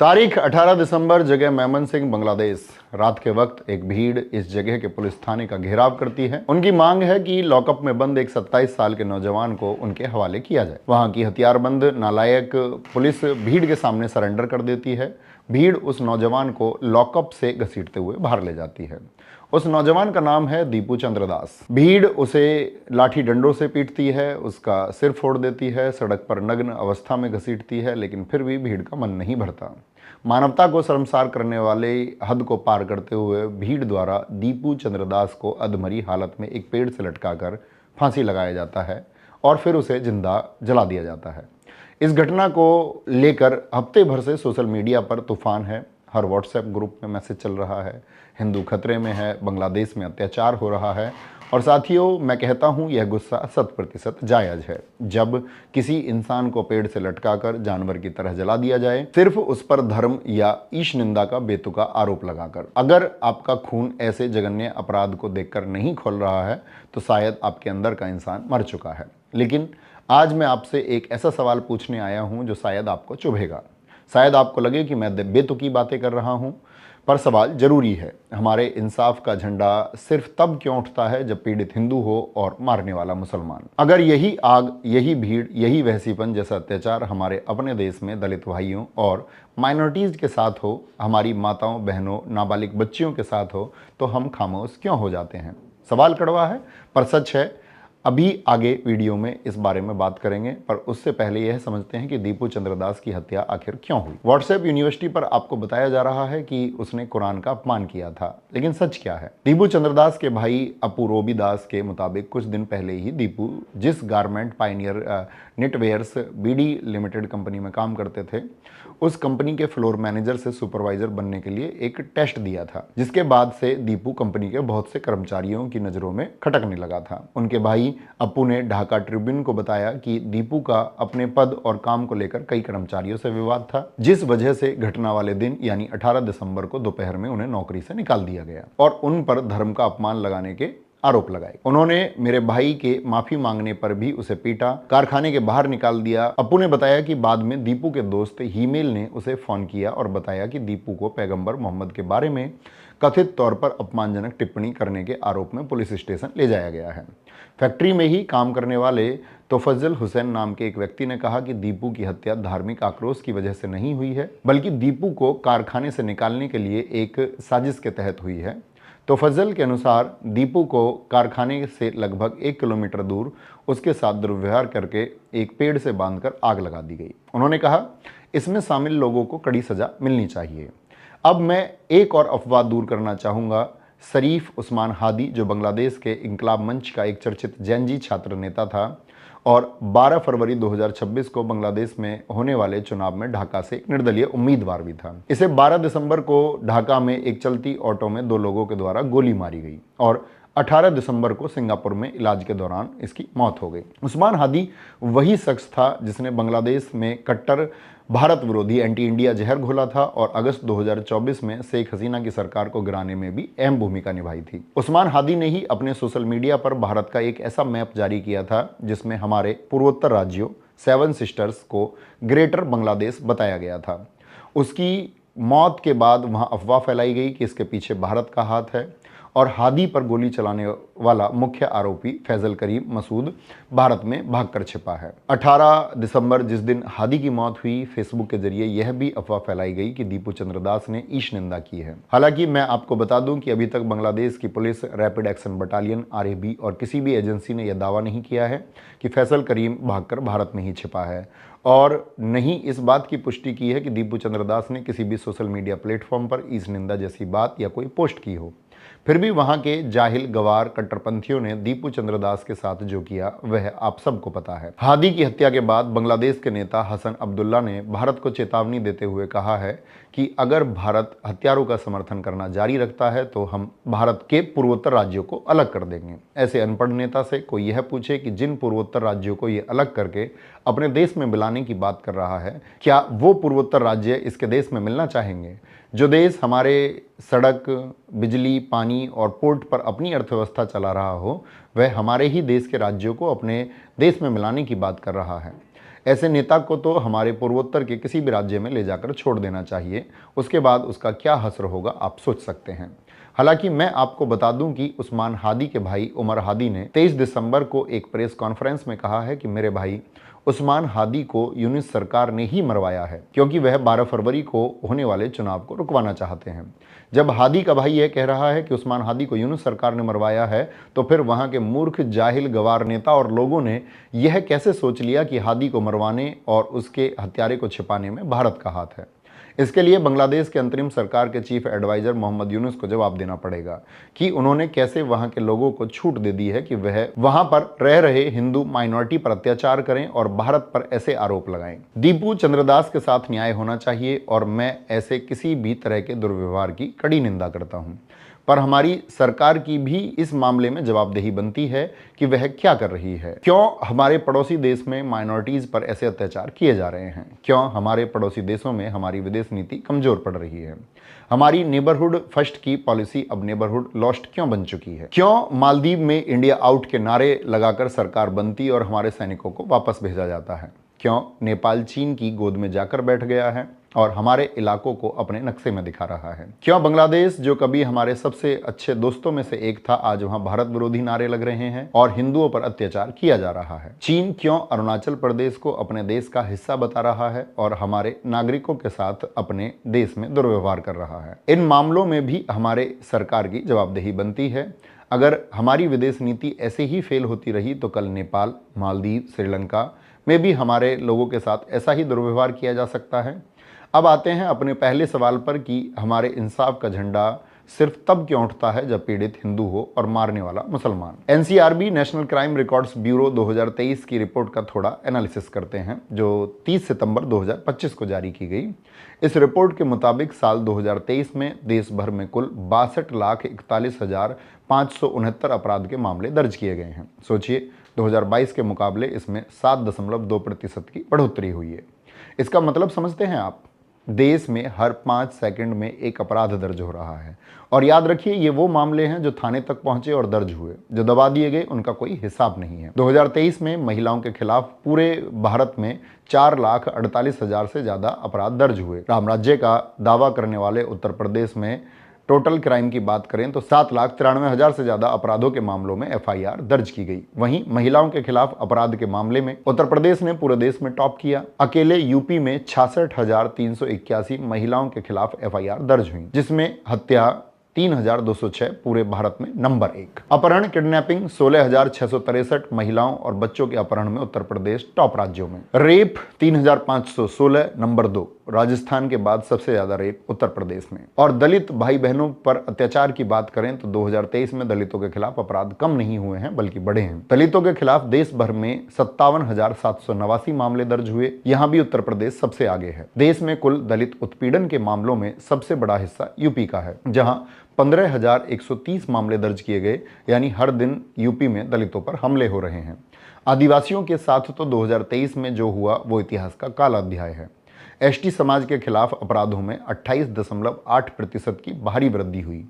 तारीख 18 दिसंबर, जगह मैमन सिंह, बांग्लादेश। रात के वक्त एक भीड़ इस जगह के पुलिस थाने का घेराव करती है। उनकी मांग है कि लॉकअप में बंद एक 27 साल के नौजवान को उनके हवाले किया जाए। वहां की हथियारबंद नालायक पुलिस भीड़ के सामने सरेंडर कर देती है। भीड़ उस नौजवान को लॉकअप से घसीटते हुए बाहर ले जाती है। उस नौजवान का नाम है दीपू चंद्र दास। भीड़ उसे लाठी डंडों से पीटती है, उसका सिर फोड़ देती है, सड़क पर नग्न अवस्था में घसीटती है, लेकिन फिर भी भीड़ का मन नहीं भरता। मानवता को शर्मसार करने वाले हद को पार करते हुए भीड़ द्वारा दीपू चंद्रदास को अधमरी हालत में एक पेड़ से लटकाकर फांसी लगाया जाता है और फिर उसे जिंदा जला दिया जाता है। इस घटना को लेकर हफ्ते भर से सोशल मीडिया पर तूफान है। हर व्हाट्सएप ग्रुप में मैसेज चल रहा है, हिंदू खतरे में है, बांग्लादेश में अत्याचार हो रहा है। और साथियों, मैं कहता हूं यह गुस्सा 100% जायज़ है। जब किसी इंसान को पेड़ से लटकाकर जानवर की तरह जला दिया जाए, सिर्फ उस पर धर्म या ईश निंदा का बेतुका आरोप लगाकर। अगर आपका खून ऐसे जघन्य अपराध को देखकर नहीं खौल रहा है तो शायद आपके अंदर का इंसान मर चुका है। लेकिन आज मैं आपसे एक ऐसा सवाल पूछने आया हूं जो शायद आपको चुभेगा। शायद आपको लगे कि मैं बेतुकी बातें कर रहा हूं, पर सवाल जरूरी है। हमारे इंसाफ का झंडा सिर्फ तब क्यों उठता है जब पीड़ित हिंदू हो और मारने वाला मुसलमान? अगर यही आग, यही भीड़, यही वहसीपन जैसा अत्याचार हमारे अपने देश में दलित भाइयों और माइनॉरिटीज़ के साथ हो, हमारी माताओं, बहनों, नाबालिग बच्चियों के साथ हो, तो हम खामोश क्यों हो जाते हैं? सवाल कड़वा है पर सच है। अभी आगे वीडियो में इस बारे में बात करेंगे, पर उससे पहले यह समझते हैं कि दीपू चंद्रदास की हत्या आखिर क्यों हुई। व्हाट्सएप यूनिवर्सिटी पर आपको बताया जा रहा है कि उसने कुरान का अपमान किया था, लेकिन सच क्या है? दीपू चंद्रदास के भाई अपू रोबी दास के मुताबिक कुछ दिन पहले ही दीपू जिस garment Pioneer Knitwears BD Limited company में काम करते थे, उस कंपनी के फ्लोर मैनेजर से सुपरवाइजर बनने के लिए एक टेस्ट दिया था, जिसके बाद से दीपू कंपनी के बहुत से कर्मचारियों की नजरों में खटकने लगा था। उनके भाई अपू ने ढाका ट्रिब्यून को बताया कि दीपू का अपने पद और काम को लेकर कई कर्मचारियों से विवाद था, जिस वजह से घटना वाले दिन यानी 18 दिसंबर को दोपहर में उन्हें नौकरी से निकाल दिया गया और उन पर धर्म का अपमान लगाने के आरोप लगाए। उन्होंने मेरे भाई के माफी मांगने पर भी उसे पीटा, कारखाने के बाहर निकाल दिया। अपू ने बताया कि बाद में दीपू के दोस्त हीमेल ने उसे फोन किया और बताया कि दीपू को पैगंबर मोहम्मद के बारे में कथित तौर पर अपमानजनक टिप्पणी करने के आरोप में पुलिस स्टेशन ले जाया गया है। फैक्ट्री में ही काम करने वाले तोफज्जल हुसैन नाम के एक व्यक्ति ने कहा कि दीपू की हत्या धार्मिक आक्रोश की वजह से नहीं हुई है, बल्कि दीपू को कारखाने से निकालने के लिए एक साजिश के तहत हुई है। तोफज्जल के अनुसार दीपू को कारखाने से लगभग 1 किलोमीटर दूर उसके साथ दुर्व्यवहार करके एक पेड़ से बांधकर आग लगा दी गई। उन्होंने कहा, इसमें शामिल लोगों को कड़ी सजा मिलनी चाहिए। अब मैं एक और अफवाह दूर करना चाहूँगा। शरीफ उस्मान हादी, जो बांग्लादेश के इंकलाब मंच का एक चर्चित जैनजी छात्र नेता था और 12 फरवरी 2026 को बांग्लादेश में होने वाले चुनाव में ढाका से एक निर्दलीय उम्मीदवार भी था। इसे 12 दिसंबर को ढाका में एक चलती ऑटो में 2 लोगों के द्वारा गोली मारी गई और 18 दिसंबर को सिंगापुर में इलाज के दौरान इसकी मौत हो गई। उस्मान हादी वही शख्स था जिसने बांग्लादेश में कट्टर भारत विरोधी एंटी इंडिया जहर घोला था और अगस्त 2024 में शेख हसीना की सरकार को गिराने में भी अहम भूमिका निभाई थी। उस्मान हादी ने ही अपने सोशल मीडिया पर भारत का एक ऐसा मैप जारी किया था जिसमें हमारे पूर्वोत्तर राज्यों 7 सिस्टर्स को ग्रेटर बांग्लादेश बताया गया था। उसकी मौत के बाद वहां अफवाह फैलाई गई कि इसके पीछे भारत का हाथ है और हादी पर गोली चलाने वाला मुख्य आरोपी फैजल करीम मसूद भारत में भागकर छिपा है। 18 दिसंबर जिस दिन हादी की मौत हुई, फेसबुक के जरिए यह भी अफवाह फैलाई गई कि दीपू चंद्रदास ने ईश निंदा की है। हालांकि मैं आपको बता दूं कि अभी तक बांग्लादेश की police, rapid action battalion RAB और किसी भी एजेंसी ने यह दावा नहीं किया है कि फैसल करीम भागकर भारत में ही छिपा है और नहीं इस बात की पुष्टि की है कि दीपू चंद्रदास ने किसी भी सोशल मीडिया प्लेटफॉर्म पर ईश निंदा जैसी बात या कोई पोस्ट की हो। फिर भी वहां के जाहिल गवार कट्टरपंथियों ने दीपू चंद्रदास के साथ जो किया वह आप सबको पता है। हादी की हत्या के बाद बांग्लादेश के नेता हसन अब्दुल्ला ने भारत को चेतावनी देते हुए कहा है कि अगर भारत हत्यारों का समर्थन करना जारी रखता है तो हम भारत के पूर्वोत्तर राज्यों को अलग कर देंगे। ऐसे अनपढ़ नेता से कोई यह पूछे कि जिन पूर्वोत्तर राज्यों को ये अलग करके अपने देश में मिलाने की बात कर रहा है, क्या वो पूर्वोत्तर राज्य इसके देश में मिलना चाहेंगे? जो देश हमारे सड़क, बिजली, पानी और पोर्ट पर अपनी अर्थव्यवस्था चला रहा हो, वह हमारे ही देश के राज्यों को अपने देश में मिलाने की बात कर रहा है। ऐसे नेता को तो हमारे पूर्वोत्तर के किसी भी राज्य में ले जाकर छोड़ देना चाहिए, उसके बाद उसका क्या हश्र होगा आप सोच सकते हैं। हालांकि मैं आपको बता दूं कि उस्मान हादी के भाई उमर हादी ने 23 दिसंबर को एक प्रेस कॉन्फ्रेंस में कहा है कि मेरे भाई उस्मान हादी को यूनिस सरकार ने ही मरवाया है, क्योंकि वह 12 फरवरी को होने वाले चुनाव को रुकवाना चाहते हैं। जब हादी का भाई यह कह रहा है कि उस्मान हादी को यूनुस सरकार ने मरवाया है, तो फिर वहां के मूर्ख, जाहिल, गवार नेता और लोगों ने यह कैसे सोच लिया कि हादी को मरवाने और उसके हत्यारे को छिपाने में भारत का हाथ है। इसके लिए बांग्लादेश के अंतरिम सरकार के चीफ एडवाइजर मोहम्मद यूनुस को जवाब देना पड़ेगा कि उन्होंने कैसे वहां के लोगों को छूट दे दी है कि वह वहां पर रह रहे हिंदू माइनॉरिटी पर अत्याचार करें और भारत पर ऐसे आरोप लगाएं। दीपू चंद्रदास के साथ न्याय होना चाहिए और मैं ऐसे किसी भी तरह के दुर्व्यवहार की कड़ी निंदा करता हूं, पर हमारी सरकार की भी इस मामले में जवाबदेही बनती है कि वह क्या कर रही है। क्यों हमारे पड़ोसी देश में माइनॉरिटीज पर ऐसे अत्याचार किए जा रहे हैं? क्यों हमारे पड़ोसी देशों में हमारी विदेश नीति कमजोर पड़ रही है? हमारी नेबरहुड फर्स्ट की पॉलिसी अब नेबरहुड लॉस्ट क्यों बन चुकी है? क्यों मालदीव में इंडिया आउट के नारे लगाकर सरकार बनती और हमारे सैनिकों को वापस भेजा जाता है? क्यों नेपाल चीन की गोद में जाकर बैठ गया है और हमारे इलाकों को अपने नक्शे में दिखा रहा है? क्यों बांग्लादेश, जो कभी हमारे सबसे अच्छे दोस्तों में से एक था, आज वहां भारत विरोधी नारे लग रहे हैं और हिंदुओं पर अत्याचार किया जा रहा है? चीन क्यों अरुणाचल प्रदेश को अपने देश का हिस्सा बता रहा है और हमारे नागरिकों के साथ अपने देश में दुर्व्यवहार कर रहा है? इन मामलों में भी हमारे सरकार की जवाबदेही बनती है। अगर हमारी विदेश नीति ऐसे ही फेल होती रही तो कल नेपाल, मालदीव, श्रीलंका में भी हमारे लोगों के साथ ऐसा ही दुर्व्यवहार किया जा सकता है। अब आते हैं अपने पहले सवाल पर कि हमारे इंसाफ का झंडा सिर्फ तब क्यों उठता है जब पीड़ित हिंदू हो और मारने वाला मुसलमान। NCRB national crime records bureau 2023 की रिपोर्ट का थोड़ा एनालिसिस करते हैं, जो 30 सितंबर 2025 को जारी की गई। इस रिपोर्ट के मुताबिक साल 2023 में देश भर में कुल 62,41,569 अपराध के मामले दर्ज किए गए हैं। सोचिए, 2022 के मुकाबले इसमें 7.2% की बढ़ोतरी हुई है। इसका मतलब समझते हैं आप? देश में हर 5 सेकंड में एक अपराध दर्ज हो रहा है। और याद रखिए, ये वो मामले हैं जो थाने तक पहुंचे और दर्ज हुए। जो दबा दिए गए उनका कोई हिसाब नहीं है। 2023 में महिलाओं के खिलाफ पूरे भारत में 4,48,000 से ज्यादा अपराध दर्ज हुए। राम राज्य का दावा करने वाले उत्तर प्रदेश में टोटल क्राइम की बात करें तो 7,93,000 से ज्यादा अपराधों के मामलों में एफआईआर दर्ज की गई। वहीं महिलाओं के खिलाफ अपराध के मामले में उत्तर प्रदेश ने पूरे देश में टॉप किया। अकेले यूपी में 66,381 महिलाओं के खिलाफ एफआईआर दर्ज हुई, जिसमें हत्या 3,206 पूरे भारत में नंबर 1। अपहरण, किडनैपिंग 16,663 महिलाओं और बच्चों के अपहरण में उत्तर प्रदेश टॉप राज्यों में। Rape 3,516 number 2। राजस्थान के बाद सबसे ज्यादा रेप उत्तर प्रदेश में। और दलित भाई बहनों पर अत्याचार की बात करें तो 2023 में दलितों के खिलाफ अपराध कम नहीं हुए हैं बल्कि बढ़े हैं। दलितों के खिलाफ देश भर में 57,789 मामले दर्ज हुए। यहां भी उत्तर प्रदेश सबसे आगे है। देश में कुल दलित उत्पीड़न के मामलों में सबसे बड़ा हिस्सा यूपी का है, जहां 15,130 मामले दर्ज किए गए। यानी हर दिन यूपी में दलितों पर हमले हो रहे हैं। आदिवासियों के साथ तो 2023 में जो हुआ वो इतिहास का काला अध्याय है। एसटी समाज के खिलाफ अपराधों में 28.8% की भारी वृद्धि हुई।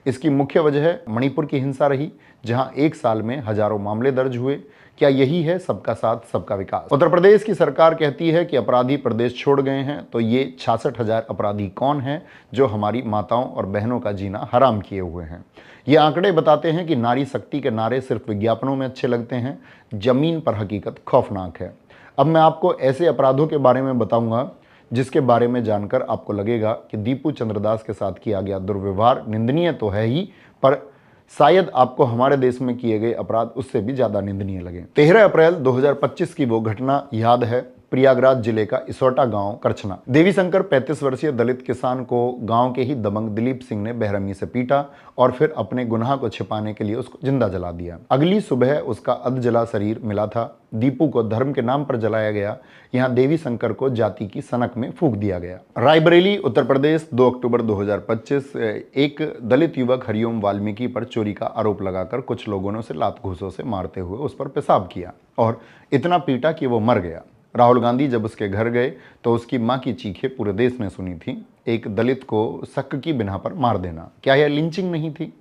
इसकी मुख्य वजह मणिपुर की हिंसा रही, जहां एक साल में हजारों मामले दर्ज हुए। क्या यही है सबका साथ सबका विकास? उत्तर प्रदेश की सरकार कहती है कि अपराधी प्रदेश छोड़ गए हैं, तो ये 66,000 अपराधी कौन हैं जो हमारी माताओं और बहनों का जीना हराम किए हुए हैं? ये आंकड़े बताते हैं कि नारी शक्ति के नारे सिर्फ विज्ञापनों में अच्छे लगते हैं, जमीन पर हकीकत खौफनाक है। अब मैं आपको ऐसे अपराधों के बारे में बताऊंगा जिसके बारे में जानकर आपको लगेगा कि दीपू चंद्रदास के साथ किया गया दुर्व्यवहार निंदनीय तो है ही, पर शायद आपको हमारे देश में किए गए अपराध उससे भी ज्यादा निंदनीय लगे। 13 अप्रैल 2025 की वो घटना याद है। प्रयागराज जिले का इसोटा गांव करछना। देवीशंकर 35 वर्षीय दलित किसान को गांव के ही दबंग दिलीप सिंह ने बेरहमी से पीटा और फिर अपने गुनाह को छिपाने के लिए उसको जिंदा जला दिया। अगली सुबह उसका अधजला शरीर मिला था। दीपू को धर्म के नाम पर जलाया गया। यहाँ देवीशंकर को जाति की सनक में फूंक दिया गया। रायबरेली, उत्तर प्रदेश, 2 अक्टूबर 2025। एक दलित युवक हरिओम वाल्मीकि पर चोरी का आरोप लगाकर कुछ लोगों ने उसे लात घूंसों से मारते हुए उस पर पेशाब किया और इतना पीटा कि वो मर गया। राहुल गांधी जब उसके घर गए तो उसकी मां की चीखें पूरे देश ने सुनी थी। एक दलित को शक की बिना पर मार देना, क्या यह लिंचिंग नहीं थी?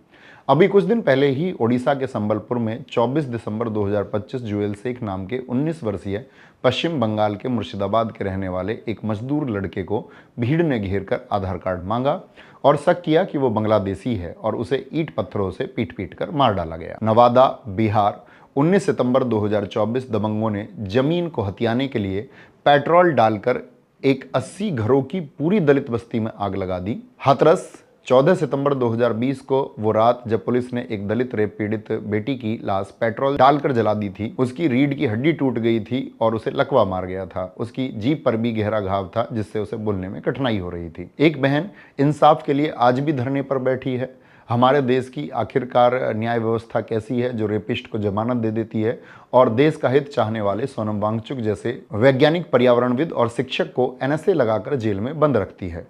अभी कुछ दिन पहले ही ओडिशा के संबलपुर में 24 दिसंबर 2025 जुएल शेख नाम के 19 वर्षीय पश्चिम बंगाल के मुर्शिदाबाद के रहने वाले एक मजदूर लड़के को भीड़ ने घेर कर आधार कार्ड मांगा और शक किया कि वो बांग्लादेशी है और उसे ईंट पत्थरों से पीट पीट कर मार डाला गया। नवादा, बिहार, 19 सितंबर 2024 दबंगों ने जमीन को हथियाने के लिए पेट्रोल डालकर एक 80 घरों की पूरी दलित बस्ती में आग लगा दी। हाथरस, 14 सितंबर 2020 को वो रात जब पुलिस ने एक दलित रेप पीड़ित बेटी की लाश पेट्रोल डालकर जला दी थी। उसकी रीढ़ की हड्डी टूट गई थी और उसे लकवा मार गया था। उसकी जीभ पर भी गहरा घाव था जिससे उसे बोलने में कठिनाई हो रही थी। एक बहन इंसाफ के लिए आज भी धरने पर बैठी है। हमारे देश की आखिरकार न्याय व्यवस्था कैसी है जो रेपिस्ट को जमानत दे देती है और देश का हित चाहने वाले सोनम वांगचुक जैसे वैज्ञानिक, पर्यावरणविद और शिक्षक को एनएसए लगाकर जेल में बंद रखती है?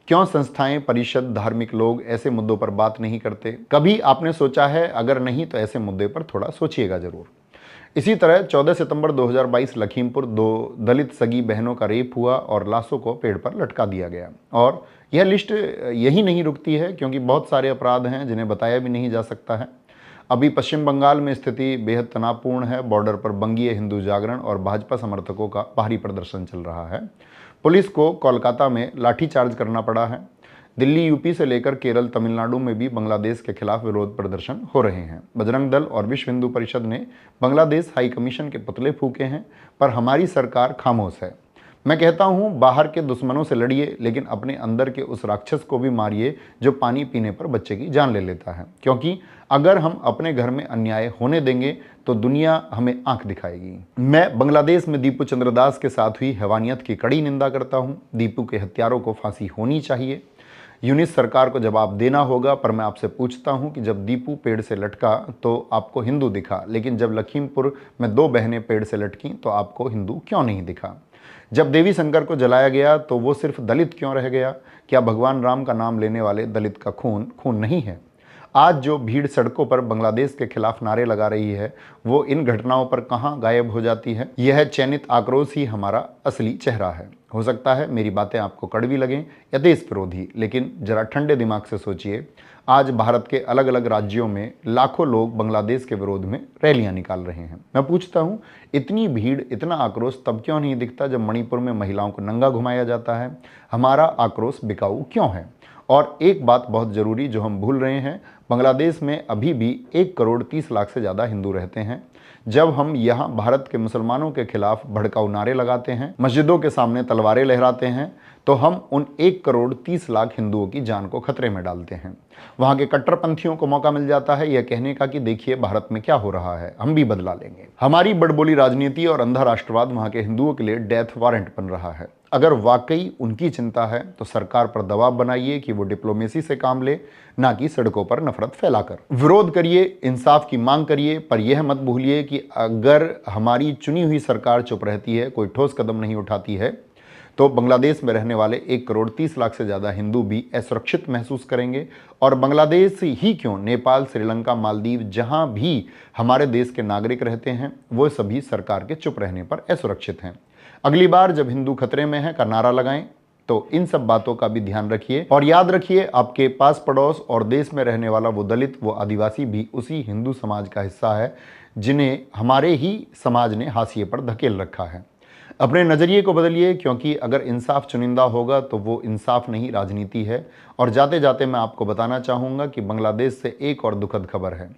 क्यों संस्थाएं, परिषद, धार्मिक लोग ऐसे मुद्दों पर बात नहीं करते? कभी आपने सोचा है? अगर नहीं तो ऐसे मुद्दे पर थोड़ा सोचिएगा जरूर। इसी तरह 14 सितंबर 2022 लखीमपुर 2 दलित सगी बहनों का रेप हुआ और लाशों को पेड़ पर लटका दिया गया। और यह लिस्ट यही नहीं रुकती है क्योंकि बहुत सारे अपराध हैं जिन्हें बताया भी नहीं जा सकता है। अभी पश्चिम बंगाल में स्थिति बेहद तनावपूर्ण है। बॉर्डर पर बंगीय हिंदू जागरण और भाजपा समर्थकों का भारी प्रदर्शन चल रहा है। पुलिस को कोलकाता में लाठीचार्ज करना पड़ा है। दिल्ली, यूपी से लेकर केरल, तमिलनाडु में भी बांग्लादेश के खिलाफ विरोध प्रदर्शन हो रहे हैं। बजरंग दल और विश्व हिंदू परिषद ने बांग्लादेश हाई कमीशन के पुतले फूके हैं, पर हमारी सरकार खामोश है। मैं कहता हूं, बाहर के दुश्मनों से लड़िए, लेकिन अपने अंदर के उस राक्षस को भी मारिए जो पानी पीने पर बच्चे की जान ले लेता है। क्योंकि अगर हम अपने घर में अन्याय होने देंगे तो दुनिया हमें आंख दिखाएगी। मैं बांग्लादेश में दीपू चंद्रदास के साथ हुई हैवानियत की कड़ी निंदा करता हूं। दीपू के हत्यारों को फांसी होनी चाहिए। यूनिस सरकार को जवाब देना होगा। पर मैं आपसे पूछता हूं कि जब दीपू पेड़ से लटका तो आपको हिंदू दिखा, लेकिन जब लखीमपुर में 2 बहनें पेड़ से लटकीं तो आपको हिंदू क्यों नहीं दिखा? जब देवी शंकर को जलाया गया तो वो सिर्फ दलित क्यों रह गया? क्या भगवान राम का नाम लेने वाले दलित का खून खून नहीं है? आज जो भीड़ सड़कों पर बांग्लादेश के खिलाफ नारे लगा रही है वो इन घटनाओं पर कहां गायब हो जाती है? यह चयनित आक्रोश ही हमारा असली चेहरा है। हो सकता है मेरी बातें आपको कड़वी लगें या देश विरोधी, लेकिन जरा ठंडे दिमाग से सोचिए। आज भारत के अलग अलग राज्यों में लाखों लोग बांग्लादेश के विरोध में रैलियां निकाल रहे हैं। मैं पूछता हूं, इतनी भीड़, इतना आक्रोश तब क्यों नहीं दिखता जब मणिपुर में महिलाओं को नंगा घुमाया जाता है? हमारा आक्रोश बिकाऊ क्यों है? और एक बात बहुत जरूरी जो हम भूल रहे हैं, बांग्लादेश में अभी भी 1 करोड़ 30 लाख से ज़्यादा हिंदू रहते हैं। जब हम यहाँ भारत के मुसलमानों के खिलाफ भड़काऊ नारे लगाते हैं, मस्जिदों के सामने तलवारें लहराते हैं, तो हम उन 1 करोड़ 30 लाख हिंदुओं की जान को खतरे में डालते हैं। वहाँ के कट्टरपंथियों को मौका मिल जाता है यह कहने का कि देखिए भारत में क्या हो रहा है, हम भी बदला लेंगे। हमारी बड़बोली राजनीति और अंधा राष्ट्रवाद वहाँ के हिंदुओं के लिए डेथ वारंट बन रहा है। अगर वाकई उनकी चिंता है तो सरकार पर दबाव बनाइए कि वो डिप्लोमेसी से काम ले, ना कि सड़कों पर नफरत फैलाकर। विरोध करिए, इंसाफ की मांग करिए, पर यह मत भूलिए कि अगर हमारी चुनी हुई सरकार चुप रहती है, कोई ठोस कदम नहीं उठाती है, तो बांग्लादेश में रहने वाले 1 करोड़ 30 लाख से ज़्यादा हिंदू भी असुरक्षित महसूस करेंगे। और बांग्लादेश ही क्यों, नेपाल, श्रीलंका, मालदीव, जहां भी हमारे देश के नागरिक रहते हैं वो सभी सरकार के चुप रहने पर असुरक्षित हैं। अगली बार जब हिंदू खतरे में है का नारा लगाएं तो इन सब बातों का भी ध्यान रखिए। और याद रखिए, आपके पास पड़ोस और देश में रहने वाला वो दलित, वो आदिवासी भी उसी हिंदू समाज का हिस्सा है जिन्हें हमारे ही समाज ने हाशिए पर धकेल रखा है। अपने नज़रिए को बदलिए, क्योंकि अगर इंसाफ चुनिंदा होगा तो वो इंसाफ नहीं, राजनीति है। और जाते जाते मैं आपको बताना चाहूँगा कि बांग्लादेश से एक और दुखद खबर है।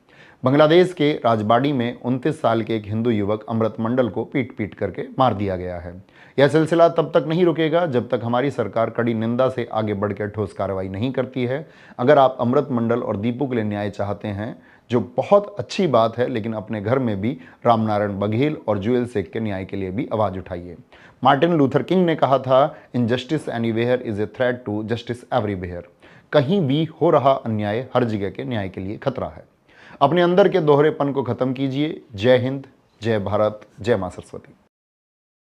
बांग्लादेश के राजबाड़ी में 29 साल के एक हिंदू युवक अमृत मंडल को पीट पीट करके मार दिया गया है। यह सिलसिला तब तक नहीं रुकेगा जब तक हमारी सरकार कड़ी निंदा से आगे बढ़कर ठोस कार्रवाई नहीं करती है। अगर आप अमृत मंडल और दीपू के लिए न्याय चाहते हैं, जो बहुत अच्छी बात है, लेकिन अपने घर में भी रामनारायण बघेल और जुएल शेख के न्याय के लिए भी आवाज़ उठाइए। मार्टिन लूथर किंग ने कहा था, injustice anywhere is a threat to justice everywhere. कहीं भी हो रहा अन्याय हर जगह के न्याय के लिए खतरा है। अपने अंदर के दोहरेपन को खत्म कीजिए। जय हिंद, जय भारत, जय मां सरस्वती।